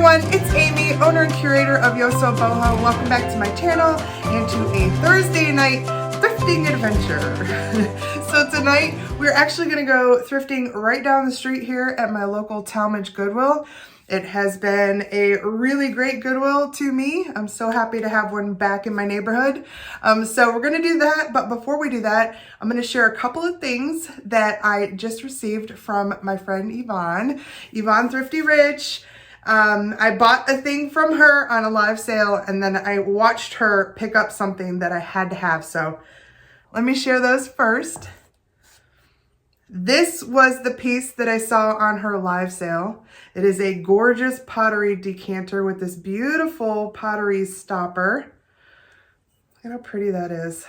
everyone, it's Amy, owner and curator of YosoBoho. Welcome back to my channel and to a Thursday night thrifting adventure. So tonight we're actually going to go thrifting right down the street here at my local Talmadge Goodwill. It has been a really great Goodwill to me. I'm so happy to have one back in my neighborhood. So we're going to do that, but before we do that, I'm going to share a couple of things that I just received from my friend Yvonne Thrifty Rich. I bought a thing from her on a live sale, and then I watched her pick up something that I had to have. So let me share those first. This was the piece that I saw on her live sale. It is a gorgeous pottery decanter with this beautiful pottery stopper. Look at how pretty that is.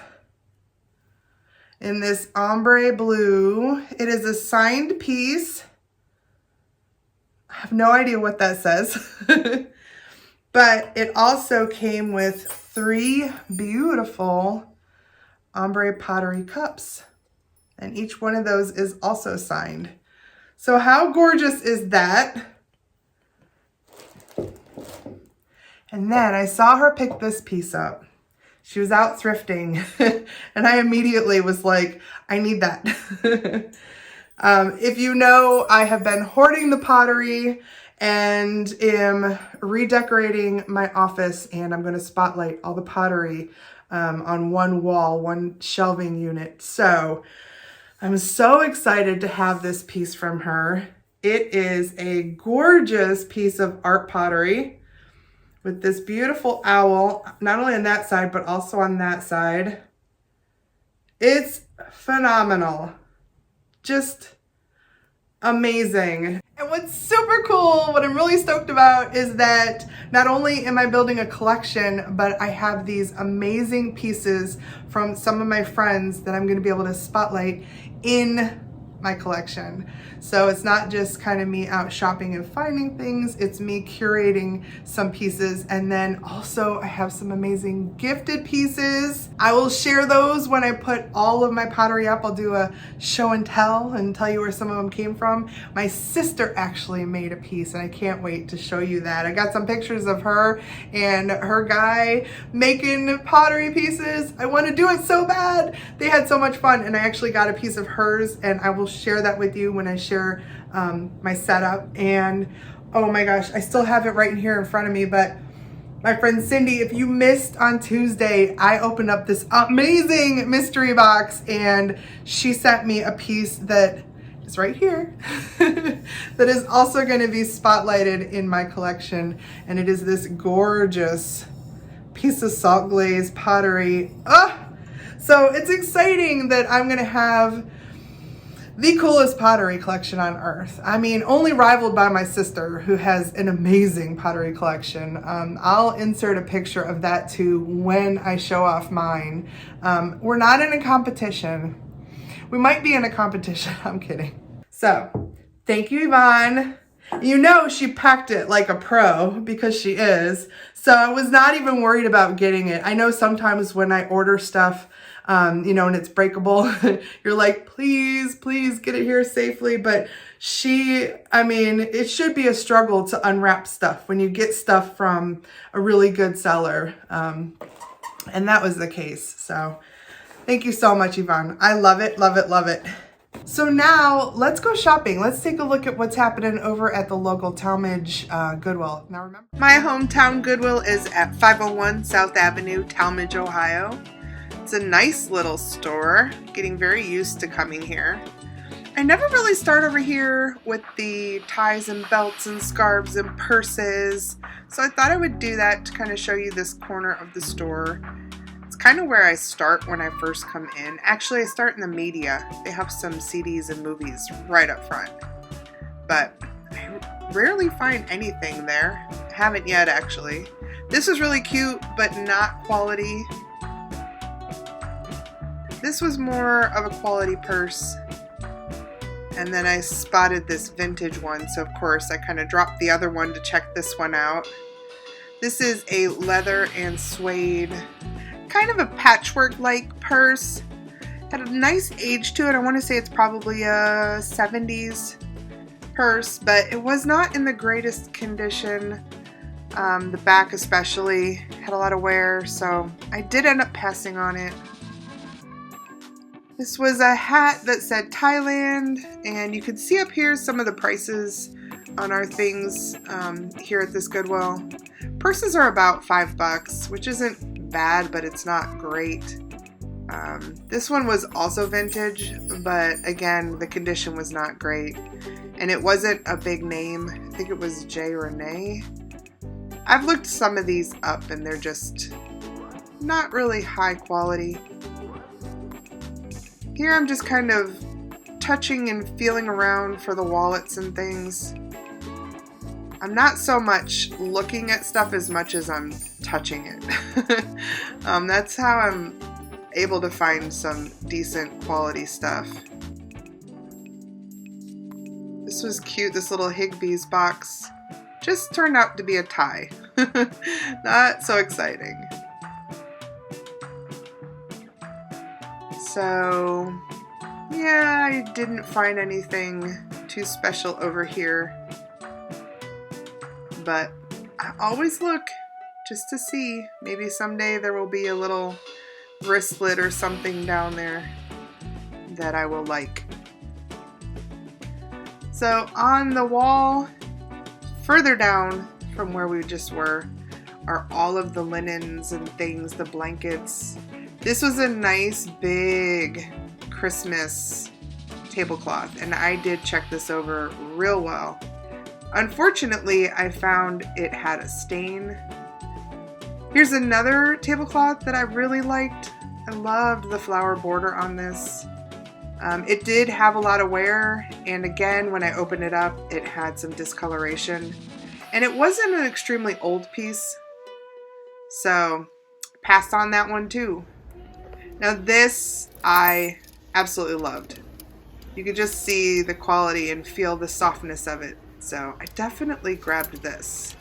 In this ombre blue. It is a signed piece. I have no idea what that says. But it also came with 3 beautiful ombre pottery cups. And each one of those is also signed. So how gorgeous is that? And then I saw her pick this piece up. She was out thrifting and I immediately was like, I need that. If you know, I have been hoarding the pottery and am redecorating my office, and I'm going to spotlight all the pottery on one wall, one shelving unit. So I'm so excited to have this piece from her. It is a gorgeous piece of art pottery with this beautiful owl, not only on that side, but also on that side. It's phenomenal. Just amazing. And what's super cool, what I'm really stoked about, is that not only am I building a collection, but I have these amazing pieces from some of my friends that I'm going to be able to spotlight in my collection. So it's not just kind of me out shopping and finding things, it's me curating some pieces. And then also I have some amazing gifted pieces. I will share those when I put all of my pottery up. I'll do a show and tell you where some of them came from. My sister actually made a piece and I can't wait to show you that. I got some pictures of her and her guy making pottery pieces. I want to do it so bad. They had so much fun, and I actually got a piece of hers, and I will share that with you when I share my setup. And oh my gosh, I still have it right in here in front of me. But my friend Cindy, if you missed on Tuesday, I opened up this amazing mystery box and she sent me a piece that is right here that is also going to be spotlighted in my collection. And it is this gorgeous piece of salt glaze pottery. So it's exciting that I'm going to have the coolest pottery collection on earth. I mean, only rivaled by my sister, who has an amazing pottery collection. I'll insert a picture of that too when I show off mine. We're not in a competition. We might be in a competition. I'm kidding. So, thank you, Yvonne. You know she packed it like a pro, because she is. So I was not even worried about getting it. I know sometimes when I order stuff, you know, and it's breakable, you're like, please get it here safely. But I mean, it should be a struggle to unwrap stuff when you get stuff from a really good seller. And that was the case. So thank you so much, Yvonne. I love it, love it, love it. So now let's go shopping. Let's take a look at what's happening over at the local Talmadge Goodwill. Now remember, my hometown Goodwill is at 501 South Avenue, Talmadge, Ohio. It's a nice little store. Getting very used to coming here. I never really start over here with the ties and belts and scarves and purses. So I thought I would do that to kind of show you this corner of the store. It's kind of where I start when I first come in. Actually, I start in the media. They have some CDs and movies right up front. But I rarely find anything there. Haven't yet, actually. This is really cute, but not quality. This was more of a quality purse. And then I spotted this vintage one, so of course I kind of dropped the other one to check this one out. This is a leather and suede, kind of a patchwork-like purse. Had a nice age to it. I want to say it's probably a 70s purse, but it was not in the greatest condition. The back especially had a lot of wear, so I did end up passing on it. This was a hat that said Thailand, and you can see up here some of the prices on our things here at this Goodwill. Purses are about $5, which isn't bad, but it's not great. This one was also vintage, but again, the condition was not great. And it wasn't a big name. I think it was J. Renee. I've looked some of these up and they're just not really high quality. Here I'm just kind of touching and feeling around for the wallets and things. I'm not so much looking at stuff as much as I'm touching it. That's how I'm able to find some decent quality stuff. This was cute, this little Higbee's box. Just turned out to be a tie. Not so exciting. So, yeah, I didn't find anything too special over here. But I always look just to see. Maybe someday there will be a little wristlet or something down there that I will like. So on the wall, further down from where we just were, are all of the linens and things, the blankets. This was a nice big Christmas tablecloth, and I did check this over real well. Unfortunately, I found it had a stain. Here's another tablecloth that I really liked. I loved the flower border on this. It did have a lot of wear, and again, when I opened it up, it had some discoloration. And it wasn't an extremely old piece, so passed on that one too. Now this I absolutely loved. You could just see the quality and feel the softness of it. So I definitely grabbed this.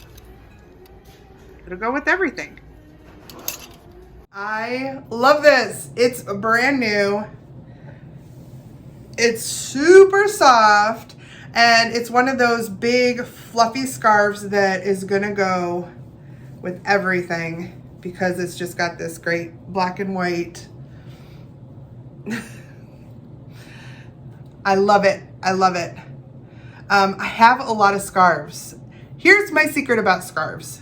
It'll go with everything. I love this. It's brand new. It's super soft, and it's one of those big fluffy scarves that is gonna go with everything because it's just got this great black and white. I love it. I love it. I have a lot of scarves. Here's my secret about scarves.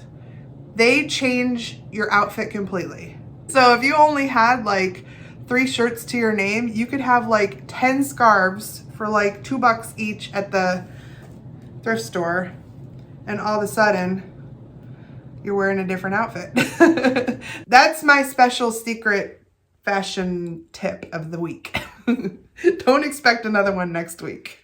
They change your outfit completely. So if you only had like 3 shirts to your name, you could have like 10 scarves for like $2 each at the thrift store, and all of a sudden you're wearing a different outfit. That's my special secret fashion tip of the week. Don't expect another one next week.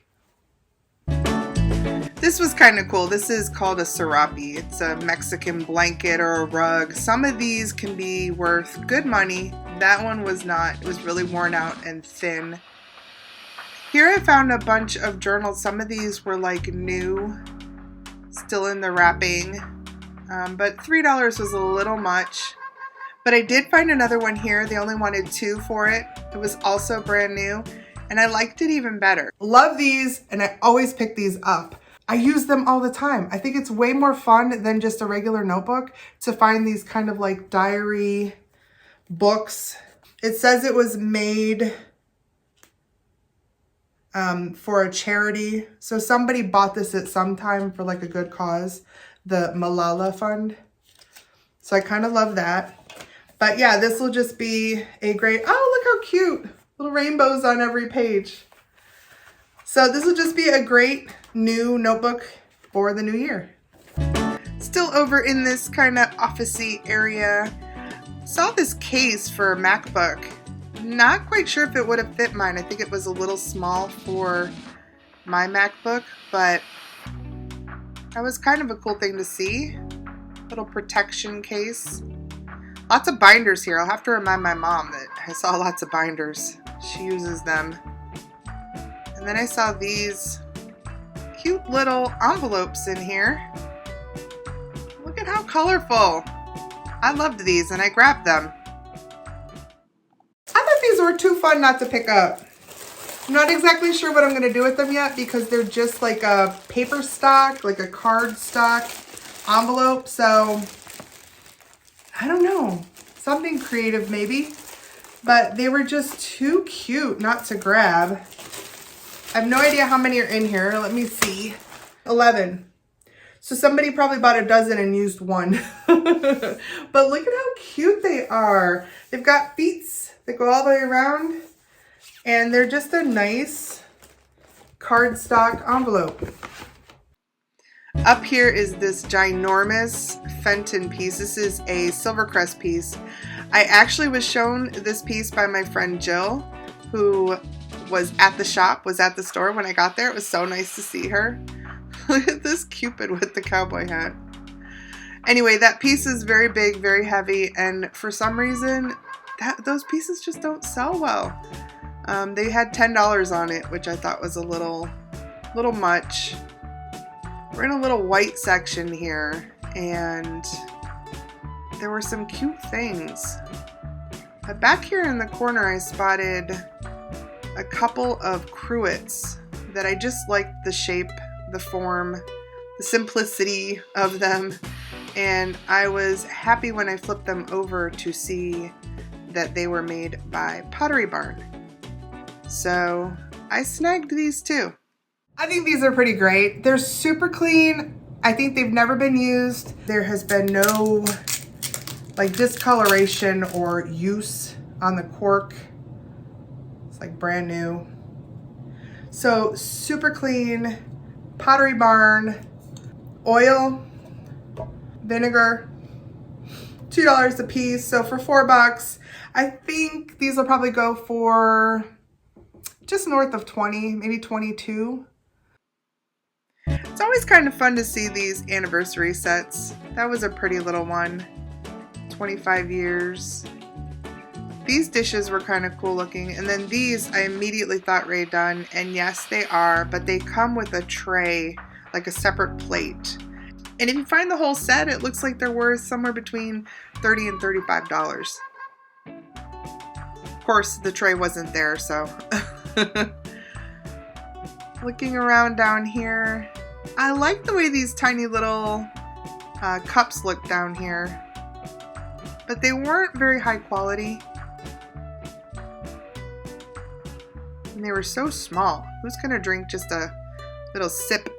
This was kind of cool. This is called a serape. It's a Mexican blanket or a rug. Some of these can be worth good money. That one was not. It was really worn out and thin. Here I found a bunch of journals. Some of these were like new, still in the wrapping, but $3 was a little much. But I did find another one here. They only wanted 2 for it. It was also brand new, and I liked it even better. Love these, and I always pick these up. I use them all the time. I think it's way more fun than just a regular notebook to find these kind of like diary books. It says it was made for a charity. So somebody bought this at some time for like a good cause, the Malala Fund. So I kind of love that. But yeah, this will just be a great, oh, look how cute. Little rainbows on every page. So this will just be a great new notebook for the new year. Still over in this kind of office-y area. Saw this case for a MacBook. Not quite sure if it would have fit mine. I think it was a little small for my MacBook, but that was kind of a cool thing to see. Little protection case. Lots of binders here. I'll have to remind my mom that I saw lots of binders. She uses them. And then I saw these cute little envelopes in here. Look at how colorful. I loved these and I grabbed them. I thought these were too fun not to pick up. I'm not exactly sure what I'm going to do with them yet because they're just like a paper stock, like a card stock envelope. So I don't know, something creative maybe, but they were just too cute not to grab. I have no idea how many are in here. Let me see. 11. So somebody probably bought a dozen and used one. But look at how cute they are. They've got feet that go all the way around, and they're just a nice cardstock envelope. Up here is this ginormous Fenton piece. This is a Silvercrest piece. I actually was shown this piece by my friend Jill, who was at the shop, was at the store when I got there. It was so nice to see her. Look at this Cupid with the cowboy hat. Anyway, that piece is very big, very heavy, and for some reason, those pieces just don't sell well. They had $10 on it, which I thought was a little much. We're in a little white section here, and there were some cute things. But back here in the corner, I spotted a couple of cruets that I just liked the shape, the form, the simplicity of them, and I was happy when I flipped them over to see that they were made by Pottery Barn. So I snagged these too. I think these are pretty great. They're super clean. I think they've never been used. There has been no like discoloration or use on the cork. It's like brand new. So super clean. Pottery Barn, oil, vinegar, $2 a piece. So for $4, I think these will probably go for just north of 20, maybe 22. It's always kind of fun to see these anniversary sets. That was a pretty little one, 25 years. These dishes were kind of cool looking, and then these I immediately thought Rae Dunn, and yes they are, but they come with a tray, like a separate plate. And if you find the whole set, it looks like they're worth somewhere between $30 and $35. Of course, the tray wasn't there, so. Looking around down here, I like the way these tiny little cups look down here, but they weren't very high quality. And they were so small. Who's gonna drink just a little sip?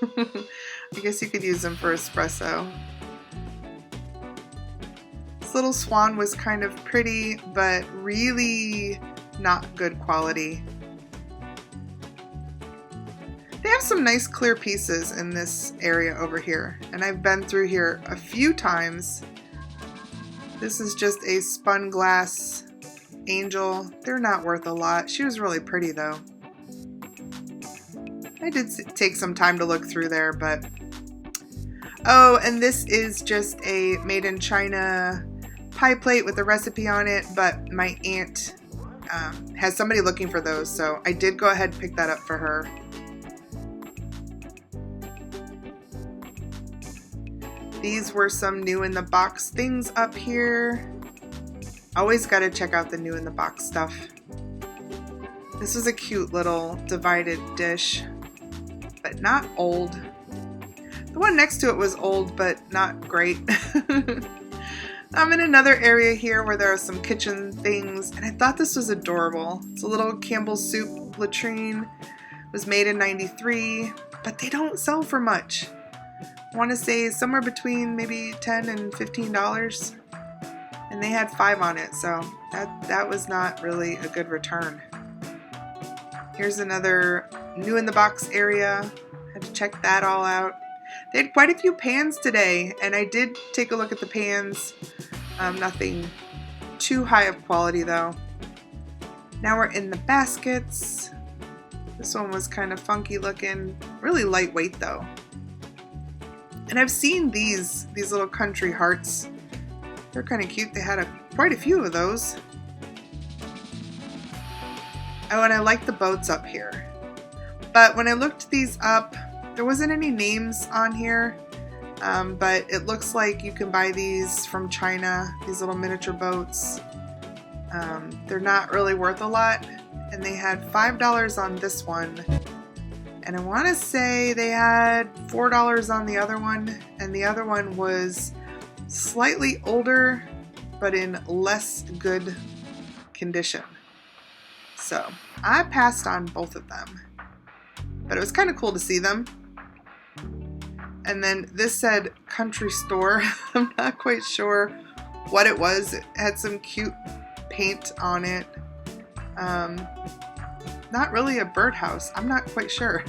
I guess you could use them for espresso. This little swan was kind of pretty, but really not good quality. They have some nice clear pieces in this area over here, and I've been through here a few times. This is just a spun glass angel. They're not worth a lot. She was really pretty though. I did take some time to look through there, but oh, and this is just a made in China pie plate with a recipe on it, but my aunt has somebody looking for those, so I did go ahead and pick that up for her. These were some new in the box things up here. Always got to check out the new in the box stuff. This was a cute little divided dish, but not old. The one next to it was old, but not great. I'm in another area here where there are some kitchen things, and I thought this was adorable. It's a little Campbell's soup latrine. It was made in '93, but they don't sell for much. I want to say somewhere between maybe $10 and $15. And they had 5 on it, so that was not really a good return. Here's another new in the box area. Had to check that all out. They had quite a few pans today, and I did take a look at the pans. Nothing too high of quality though. Now we're in the baskets. This one was kind of funky looking, really lightweight though. And I've seen these little country hearts. They're kind of cute. They had quite a few of those. Oh, and I like the boats up here. But when I looked these up, there wasn't any names on here. But it looks like you can buy these from China, these little miniature boats. They're not really worth a lot. And they had $5 on this one. And I want to say they had $4 on the other one, and the other one was slightly older but in less good condition. So I passed on both of them, but it was kind of cool to see them. And then this said country store. I'm not quite sure what it was. It had some cute paint on it. Not really a birdhouse. I'm not quite sure.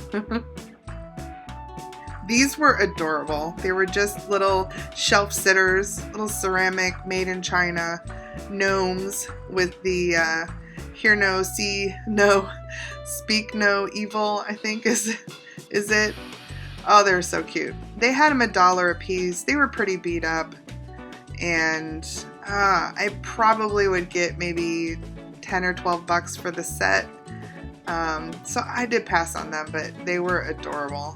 These were adorable. They were just little shelf sitters, little ceramic made in China gnomes with the hear no, see no, speak no evil, I think is it. Oh, they're so cute. They had them $1 a piece. They were pretty beat up, and I probably would get maybe 10 or 12 bucks for the set. So I did pass on them, but they were adorable.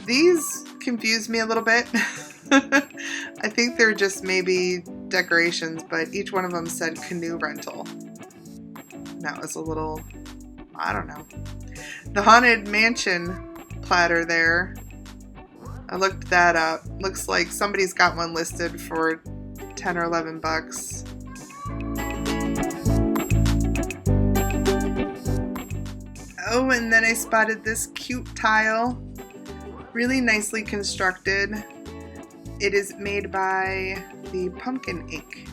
These confused me a little bit. I think they're just maybe decorations, but each one of them said canoe rental. That was a little, I don't know. The Haunted Mansion platter there, I looked that up. Looks like somebody's got one listed for 10 or 11 bucks. Oh, and then I spotted this cute tile. Really nicely constructed. It is made by the Pumpkin Ink.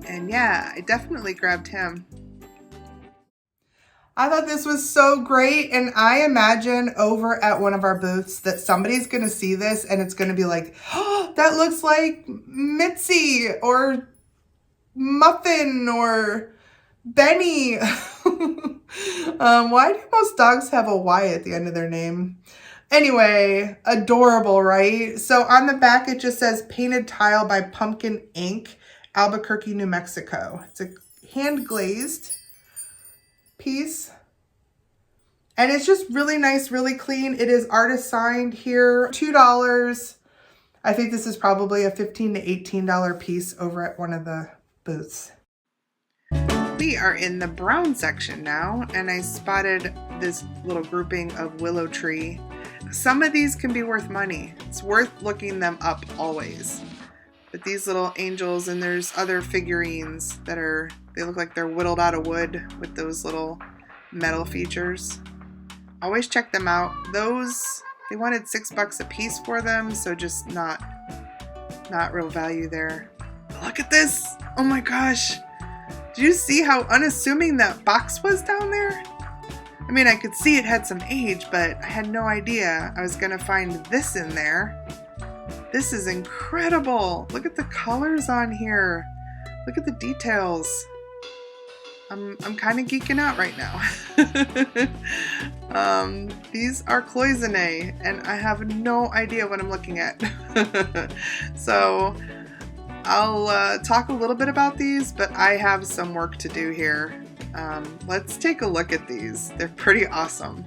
And yeah, I definitely grabbed him. I thought this was so great, and I imagine over at one of our booths that somebody's going to see this and it's going to be like, oh, that looks like Mitzi or Muffin or Benny. Why do most dogs have a Y at the end of their name? Anyway, adorable, right? So on the back, it just says painted tile by Pumpkin Ink, Albuquerque, New Mexico. It's a hand glazed piece. And it's just really nice, really clean. It is artist signed here, $2. I think this is probably a $15 to $18 piece over at one of the booths. We are in the brown section now, and I spotted this little grouping of willow tree. Some of these can be worth money. It's worth looking them up always. But these little angels, and there's other figurines that they look like they're whittled out of wood with those little metal features. Always check them out. Those, they wanted $6 a piece for them, so just not real value there. But look at this! Oh my gosh! Did you see how unassuming that box was down there? I mean, I could see it had some age, but I had no idea I was gonna find this in there. This is incredible! Look at the colors on here. Look at the details. I'm kind of geeking out right now. These are Cloisonne, and I have no idea what I'm looking at. So I'll talk a little bit about these, but I have some work to do here. Let's take a look at these. They're pretty awesome.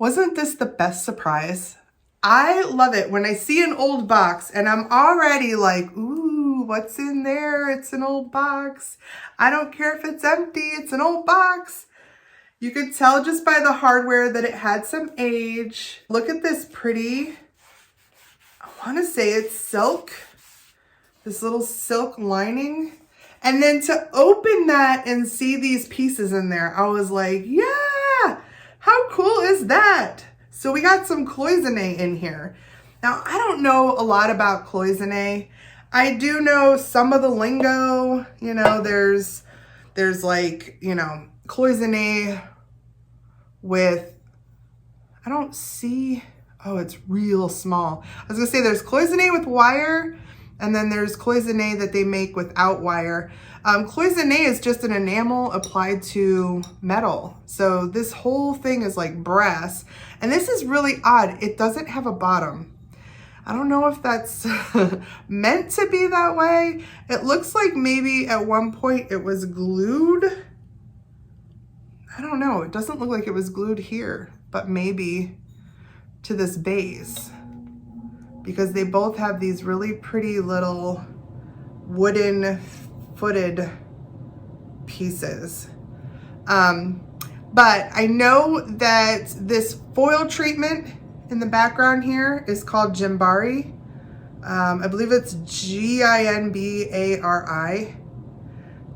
Wasn't this the best surprise? I love it when I see an old box and I'm already like, ooh, what's in there? It's an old box. I don't care if it's empty, it's an old box. You could tell just by the hardware that it had some age. Look at this pretty, I want to say it's silk. This little silk lining. And then to open that and see these pieces in there, I was like, yeah, how cool is that? So we got some Cloisonne in here. Now, I don't know a lot about Cloisonne. I do know some of the lingo. You know, there's like, you know, Cloisonne with, I don't see, oh, it's real small. I was gonna say there's Cloisonne with wire, and then there's Cloisonne that they make without wire. Cloisonne is just an enamel applied to metal. So this whole thing is like brass. And this is really odd. It doesn't have a bottom. I don't know if that's meant to be that way. It looks like maybe at one point it was glued. I don't know. It doesn't look like it was glued here, but maybe to this base, because they both have these really pretty little wooden footed pieces. But I know that this foil treatment in the background here is called Ginbari. I believe it's Ginbari.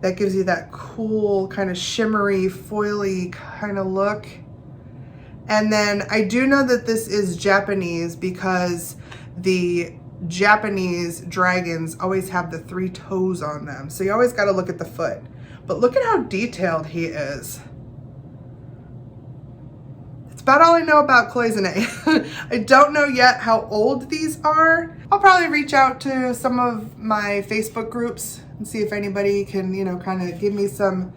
That gives you that cool kind of shimmery, foily kind of look. And then I do know that this is Japanese because the Japanese dragons always have the 3 toes on them. So you always got to look at the foot. But look at how detailed he is. It's about all I know about Cloisonne. I don't know yet how old these are. I'll probably reach out to some of my Facebook groups and see if anybody can, you know, kind of give me some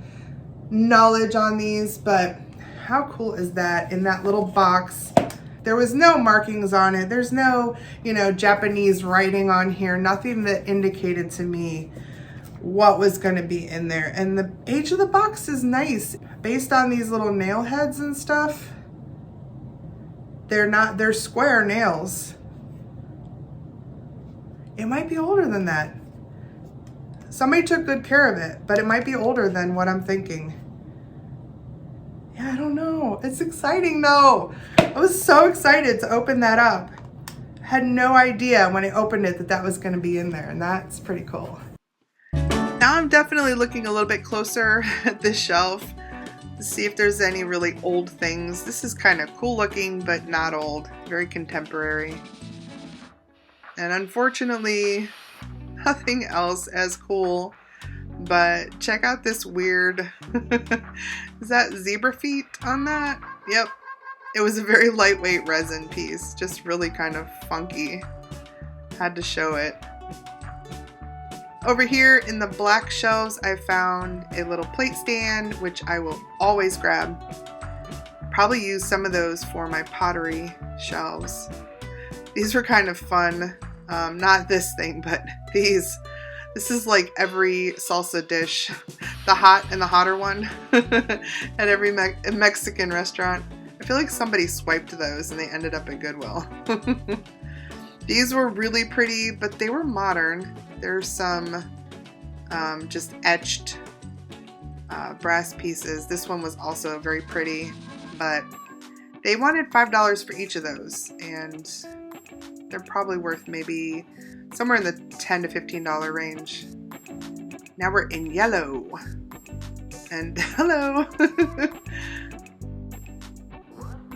knowledge on these. But how cool is that in that little box? There was no markings on it. There's no, you know, Japanese writing on here. Nothing that indicated to me what was going to be in there. And the age of the box is nice. Based on these little nail heads and stuff, they're square nails. It might be older than that. Somebody took good care of it, but it might be older than what I'm thinking. Yeah, I don't know. It's exciting though. I was so excited to open that up. I had no idea when I opened it that that was going to be in there, and that's pretty cool. Now I'm definitely looking a little bit closer at this shelf to see if there's any really old things. This is kind of cool looking, but not old. Very contemporary. And unfortunately, nothing else as cool. But check out this weird, is that zebra feet on that? Yep. It was a very lightweight resin piece, just really kind of funky. Had to show it. Over here in the black shelves, I found a little plate stand, which I will always grab. Probably use some of those for my pottery shelves. These were kind of fun. Not this thing, but these. This is like every salsa dish, the hot and the hotter one at every Mexican restaurant. I feel like somebody swiped those and they ended up at Goodwill. These were really pretty, but they were modern. There's some just etched brass pieces. This one was also very pretty, but they wanted $5 for each of those, and they're probably worth maybe somewhere in the $10 to $15 range. Now we're in yellow. And hello.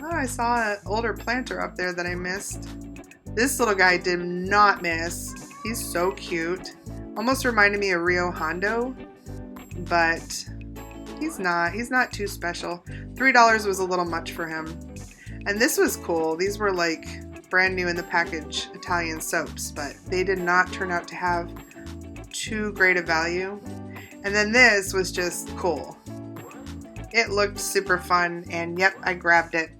Oh, I saw an older planter up there that I missed. This little guy did not miss. He's so cute. Almost reminded me of Rio Hondo, but he's not too special. $3 was a little much for him. And this was cool. These were like brand new in the package Italian soaps, but they did not turn out to have too great a value. And then this was just cool. It looked super fun, and yep, I grabbed it.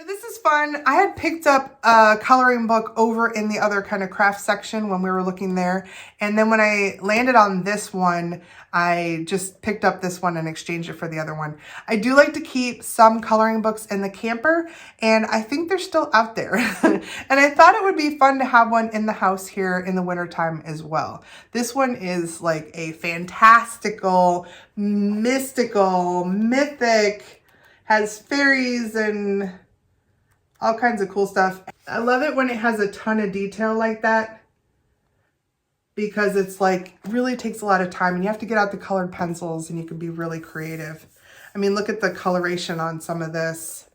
This is fun. I had picked up a coloring book over in the other kind of craft section when we were looking there. And then when I landed on this one, I just picked up this one and exchanged it for the other one. I do like to keep some coloring books in the camper, and I think they're still out there. And I thought it would be fun to have one in the house here in the wintertime as well. This one is like a fantastical, mystical, mythic, has fairies and all kinds of cool stuff. I love it when it has a ton of detail like that, because it's like, really takes a lot of time and you have to get out the colored pencils and you can be really creative. I mean, look at the coloration on some of this.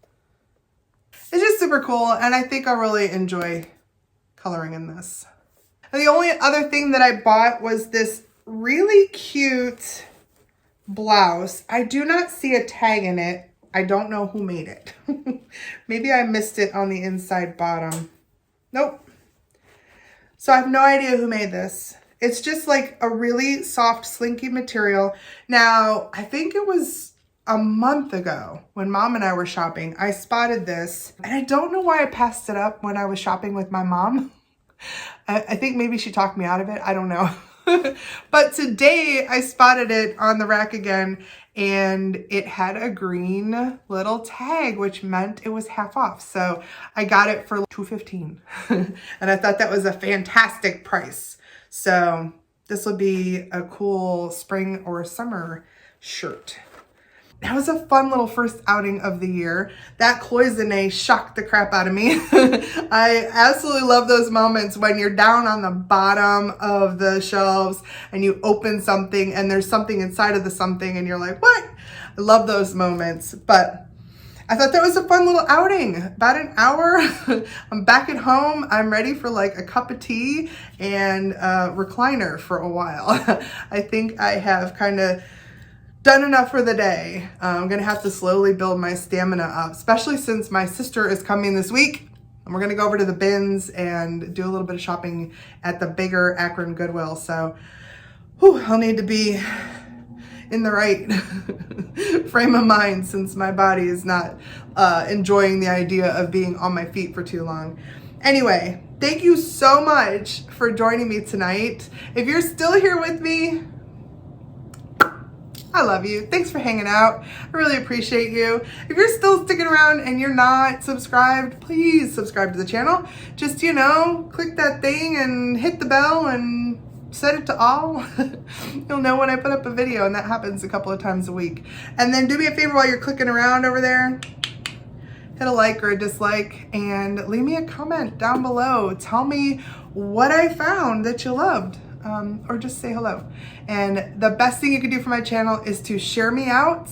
It's just super cool, and I think I'll really enjoy coloring in this. And the only other thing that I bought was this really cute blouse. I do not see a tag in it. I don't know who made it. Maybe I missed it on the inside bottom. Nope. So I have no idea who made this. It's just like a really soft, slinky material. Now, I think it was a month ago when Mom and I were shopping, I spotted this. And I don't know why I passed it up when I was shopping with my mom. I think maybe she talked me out of it. I don't know. But today I spotted it on the rack again, and it had a green little tag, which meant it was half off. So I got it for $2.15 and I thought that was a fantastic price. So this would be a cool spring or summer shirt. That was a fun little first outing of the year. That Cloisonne shocked the crap out of me. I absolutely love those moments when you're down on the bottom of the shelves and you open something and there's something inside of the something and you're like, what? I love those moments. But I thought that was a fun little outing. About an hour. I'm back at home. I'm ready for like a cup of tea and a recliner for a while. I think I have kind of done enough for the day. I'm gonna have to slowly build my stamina up, especially since my sister is coming this week. And we're gonna go over to the bins and do a little bit of shopping at the bigger Akron Goodwill. So I'll need to be in the right frame of mind since my body is not enjoying the idea of being on my feet for too long. Anyway, thank you so much for joining me tonight. If you're still here with me, I love you. Thanks for hanging out. I really appreciate you. If you're still sticking around and you're not subscribed, please subscribe to the channel. Just, click that thing and hit the bell and set it to all. You'll know when I put up a video, and that happens a couple of times a week. And then do me a favor while you're clicking around over there. Hit a like or a dislike and leave me a comment down below. Tell me what I found that you loved. Or just say hello. And the best thing you can do for my channel is to share me out.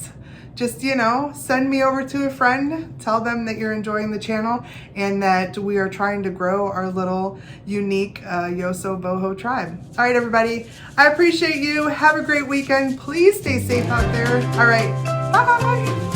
Just, send me over to a friend. Tell them that you're enjoying the channel and that we are trying to grow our little unique YosoBoho tribe. All right, everybody. I appreciate you. Have a great weekend. Please stay safe out there. All right. Bye.